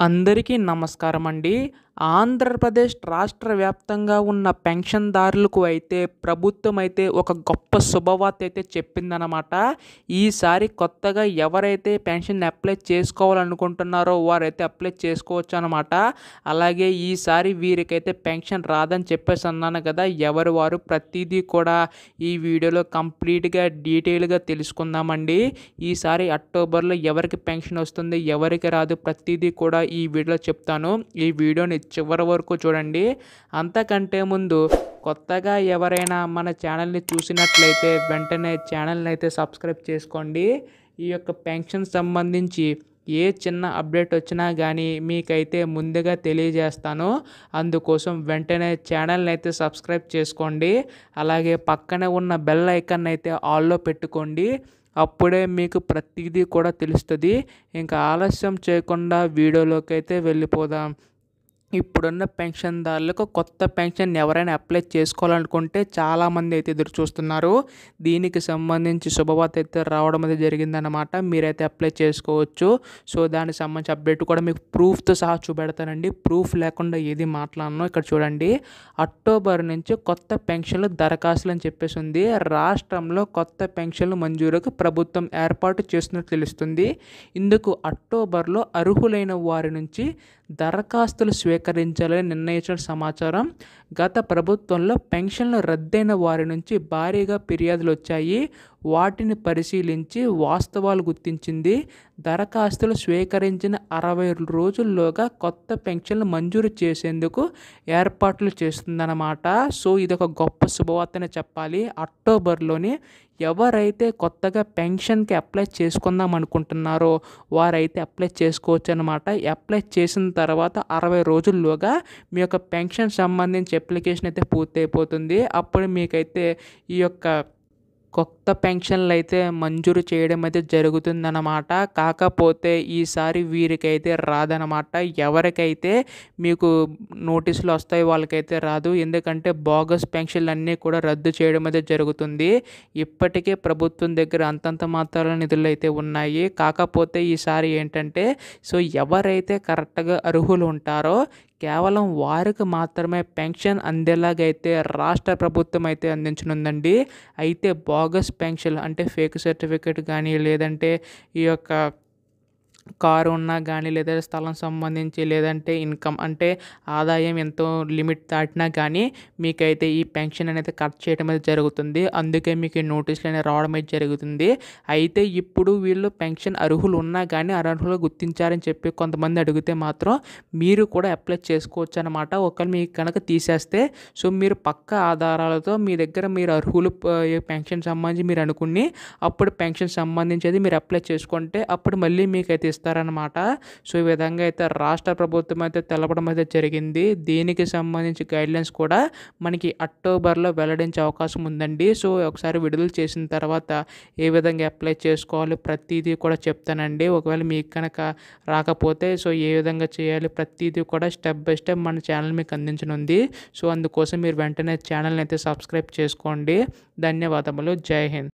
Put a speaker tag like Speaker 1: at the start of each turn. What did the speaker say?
Speaker 1: అందరికీ నమస్కారం అండి. ఆంధ్రప్రదేశ్ రాష్ట్ర వ్యాప్తంగా ఉన్న పెన్షన్‌దారులకు అయితే ప్రభుత్వం అయితే ఒక గొప్ప శుభవార్త అయితే చెప్పిందనమాట. ఈసారి కొత్తగా ఎవరైతే పెన్షన్ అప్లై చేసుకోవాలనుకుంటున్నారో వారైతే అప్లై చేసుకోవచ్చనమాట. అలాగే ఈసారి వీరికైతే పెన్షన్ రాదని చెప్పేసి అన్నాను కదా! ఎవరు వారు ప్రతీదీ కూడా ఈ వీడియోలో కంప్లీట్‌గా డీటెయిల్‌గా తెలుసుకుందామండి. ఈసారి అక్టోబర్‌లో ఎవరికి పెన్షన్ వస్తుంది, ఎవరికి రాదు ప్రతీదీ కూడా ఈ వీడియోలో చెప్తాను. ఈ వీడియోని చివరి వరకు చూడండి. అంతకంటే ముందు కొత్తగా ఎవరైనా మన ఛానల్‌ని చూసినట్లయితే వెంటనే ఛానల్‌ని అయితే సబ్స్క్రైబ్ చేసుకోండి. ఈ యొక్క పెన్షన్ సంబంధించి ఏ చిన్న అప్డేట్ వచ్చినా కానీ మీకైతే ముందుగా తెలియజేస్తాను. అందుకోసం వెంటనే ఛానల్‌ని అయితే సబ్స్క్రైబ్ చేసుకోండి. అలాగే పక్కనే ఉన్న బెల్ ఐకాన్ అయితే ఆల్‌లో పెట్టుకోండి. అప్పుడే మీకు ప్రతీదీ కూడా తెలుస్తుంది. ఇంకా ఆలస్యం చేయకుండా వీడియోలోకి అయితే వెళ్ళిపోదాం. ఇప్పుడున్న పెన్షన్దారులకు కొత్త పెన్షన్ ఎవరైనా అప్లై చేసుకోవాలనుకుంటే చాలామంది అయితే ఎదురు చూస్తున్నారు. దీనికి సంబంధించి శుభవార్త అయితే రావడం అయితే జరిగిందనమాట. మీరైతే అప్లై చేసుకోవచ్చు. సో దానికి సంబంధించి అప్డేట్ కూడా మీకు ప్రూఫ్తో సహా చూపెడతానండి. ప్రూఫ్ లేకుండా ఏది మాట్లాడను. ఇక్కడ చూడండి, అక్టోబర్ నుంచి కొత్త పెన్షన్లు దరఖాస్తులు అని చెప్పేసి ఉంది. రాష్ట్రంలో కొత్త పెన్షన్లు మంజూరుకు ప్రభుత్వం ఏర్పాటు చేస్తున్నట్టు తెలుస్తుంది. ఇందుకు అక్టోబర్లో అర్హులైన వారి నుంచి దరఖాస్తులు స్వీకరించాలని నిర్ణయించిన సమాచారం. గత ప్రభుత్వంలో పెన్షన్లు రద్దయిన వారి నుంచి భారీగా ఫిర్యాదులు వచ్చాయి. వాటిని పరిశీలించి వాస్తవాలు గుర్తించింది. దరఖాస్తులు స్వీకరించిన 60 రోజుల్లోగా కొత్త పెన్షన్లు మంజూరు చేసేందుకు ఏర్పాట్లు చేస్తుందన్నమాట. సో ఇది ఒక గొప్ప శుభవార్తనే చెప్పాలి. అక్టోబర్లోనే ఎవరైతే కొత్తగా పెన్షన్కి అప్లై చేసుకుందాం అనుకుంటున్నారో వారైతే అప్లై చేసుకోవచ్చు అనమాట. అప్లై చేసిన తర్వాత 60 రోజుల్లోగా మీ యొక్క పెన్షన్ సంబంధించి అప్లికేషన్ అయితే పూర్తయిపోతుంది. అప్పుడు మీకైతే ఈ యొక్క కొత్త పెన్షన్లు అయితే మంజూరు చేయడం అయితే జరుగుతుందన్నమాట. కాకపోతే ఈసారి వీరికైతే రాదనమాట. ఎవరికైతే మీకు నోటీసులు వస్తాయి వాళ్ళకైతే రాదు. ఎందుకంటే బోగస్ పెన్షన్లు అన్నీ కూడా రద్దు చేయడం అయితే జరుగుతుంది. ఇప్పటికే ప్రభుత్వం దగ్గర అంతంత మాత్రాల నిధులు అయితే ఉన్నాయి. కాకపోతే ఈసారి ఏంటంటే ఎవరైతే కరెక్ట్గా అర్హులు ఉంటారో కేవలం వారికి మాత్రమే పెన్షన్ అందేలాగైతే రాష్ట్ర ప్రభుత్వం అయితే అందించనుందండి. అయితే బోగస్ పెన్షన్ అంటే ఫేక్ సర్టిఫికేట్ కానీ లేదంటే ఈ యొక్క కారు ఉన్నా కానీ లేదా స్థలం సంబంధించి లేదంటే ఇన్కమ్ అంటే ఆదాయం ఎంతో లిమిట్ దాటినా కానీ మీకైతే ఈ పెన్షన్ అనేది కట్ చేయడం అనేది జరుగుతుంది. అందుకే మీకు ఈ నోటీసులు అనేవి రావడం అయితే జరుగుతుంది. అయితే ఇప్పుడు వీళ్ళు పెన్షన్ అర్హులు ఉన్నా కానీ అనర్హులు గుర్తించారని చెప్పి కొంతమంది అడిగితే మాత్రం మీరు కూడా అప్లై చేసుకోవచ్చు అనమాట. ఒకవేళ మీకు కనుక తీసేస్తే మీరు పక్కా ఆధారాలతో మీ దగ్గర మీరు అర్హులు పెన్షన్ సంబంధించి మీరు అనుకుని అప్పుడు పెన్షన్ సంబంధించేది మీరు అప్లై చేసుకుంటే అప్పుడు మళ్ళీ మీకైతే ఇస్తారనమాట. ఈ విధంగా అయితే రాష్ట్ర ప్రభుత్వం అయితే తెలపడం అయితే జరిగింది. దీనికి సంబంధించి గైడ్లైన్స్ కూడా మనకి అక్టోబర్లో వెల్లడించే అవకాశం ఉందండి. ఒకసారి విడుదల చేసిన తర్వాత ఏ విధంగా అప్లై చేసుకోవాలి ప్రతిదీ కూడా చెప్తానండి. ఒకవేళ మీకు కనుక రాకపోతే ఏ విధంగా చేయాలి ప్రతిదీ కూడా స్టెప్ బై స్టెప్ మన ఛానల్ మీకు అందించనుంది. అందుకోసం మీరు వెంటనే ఛానల్ని అయితే సబ్స్క్రైబ్ చేసుకోండి. ధన్యవాదములు. జై హింద్.